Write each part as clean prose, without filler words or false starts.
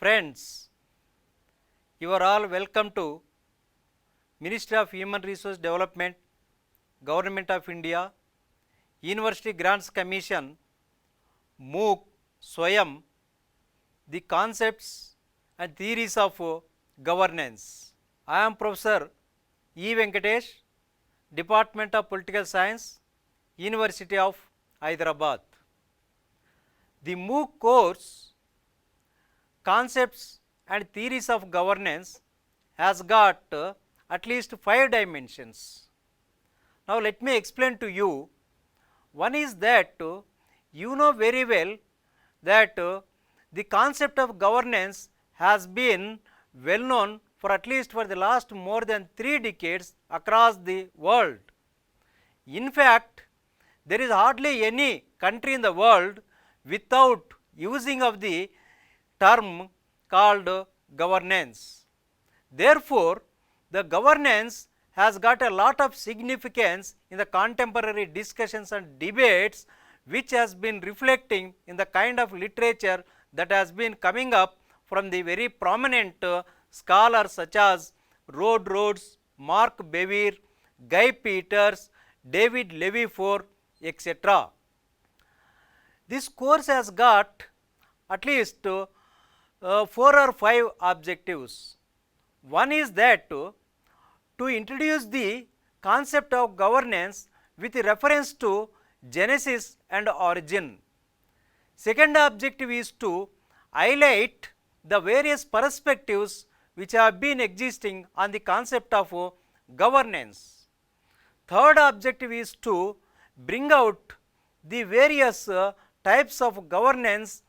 Friends, you are all welcome to Ministry of Human Resource Development, Government of India, University Grants Commission, MOOC, Swayam, the concepts and theories of governance. I am Professor E. Venkatesh, Department of Political Science, University of Hyderabad. The MOOC course, Concepts and Theories of Governance, has got at least 5 dimensions. Now let me explain to you. One is that you know very well that the concept of governance has been well known for at least for the last more than 3 decades across the world. In fact, there is hardly any country in the world without using of the term called governance. Therefore, the governance has got a lot of significance in the contemporary discussions and debates, which has been reflecting in the kind of literature that has been coming up from the very prominent scholars such as Rhodes, Mark Bevere, Guy Peters, David Levy-Ford, etc. This course has got at least 4 or 5 objectives. One is that to introduce the concept of governance with reference to genesis and origin. Second objective is to highlight the various perspectives which have been existing on the concept of governance. Third objective is to bring out the various types of governance.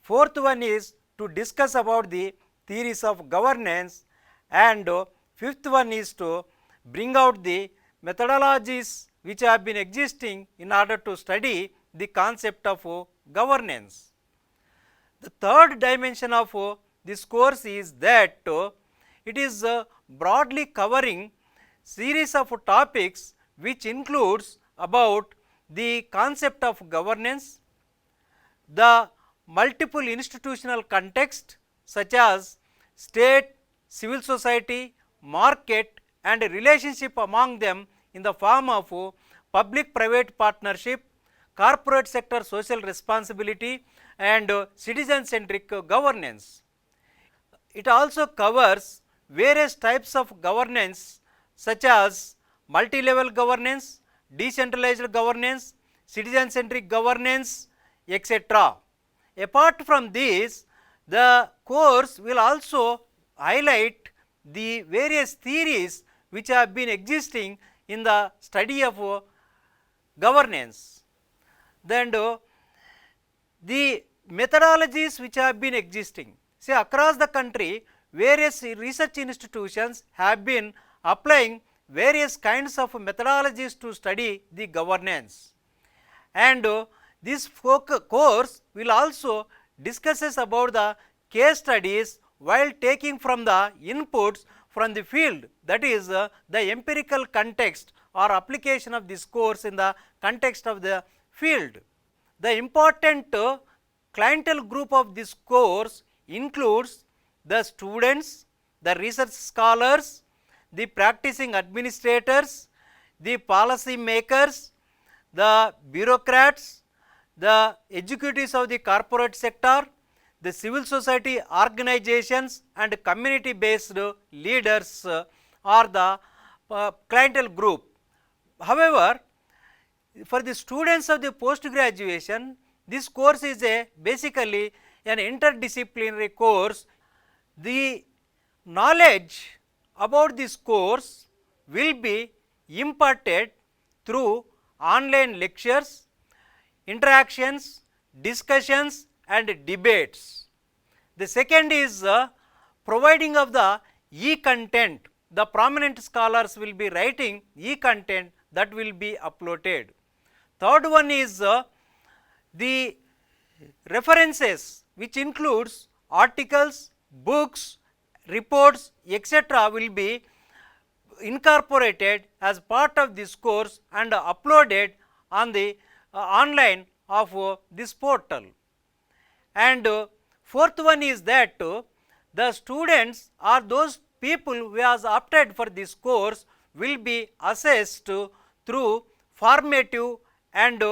Fourth one is to discuss about the theories of governance, and fifth one is to bring out the methodologies which have been existing in order to study the concept of governance. The third dimension of this course is that it is broadly covering series of topics which includes about the concept of governance, the multiple institutional context such as state, civil society, market and relationship among them in the form of public-private partnership, corporate sector social responsibility and citizen-centric governance. It also covers various types of governance such as multi-level governance, decentralized governance, citizen-centric governance, etc. Apart from this, the course will also highlight the various theories which have been existing in the study of governance. Then the methodologies which have been existing. See, across the country, various research institutions have been applying various kinds of methodologies to study the governance. And this course will also discusses about the case studies while taking from the inputs from the field, that is the empirical context or application of this course in the context of the field. The important clientele group of this course includes the students, the research scholars, the practicing administrators, the policy makers, the bureaucrats, the executives of the corporate sector, the civil society organizations and community based leaders are the clientele group. However, for the students of the post graduation, this course is basically an interdisciplinary course. The knowledge about this course will be imparted through online lectures, interactions, discussions and debates. The second is providing of the e-content. The prominent scholars will be writing e-content that will be uploaded. Third one is the references, which includes articles, books, reports, etc. will be incorporated as part of this course and uploaded on the online of this portal. And Fourth one is that the students or those people who has opted for this course will be assessed through formative and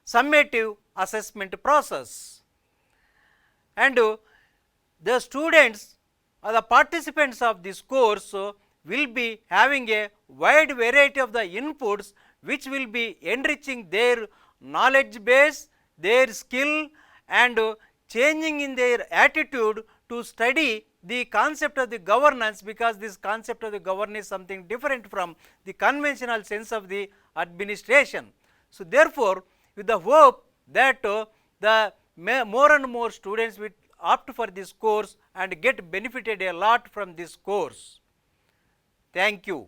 summative assessment process, and the students or the participants of this course will be having a wide variety of the inputs which will be enriching their knowledge base, their skill, and changing in their attitude to study the concept of the governance, because this concept of the governance is something different from the conventional sense of the administration. So, therefore, with the hope that the more and more students will opt for this course and get benefited a lot from this course. Thank you.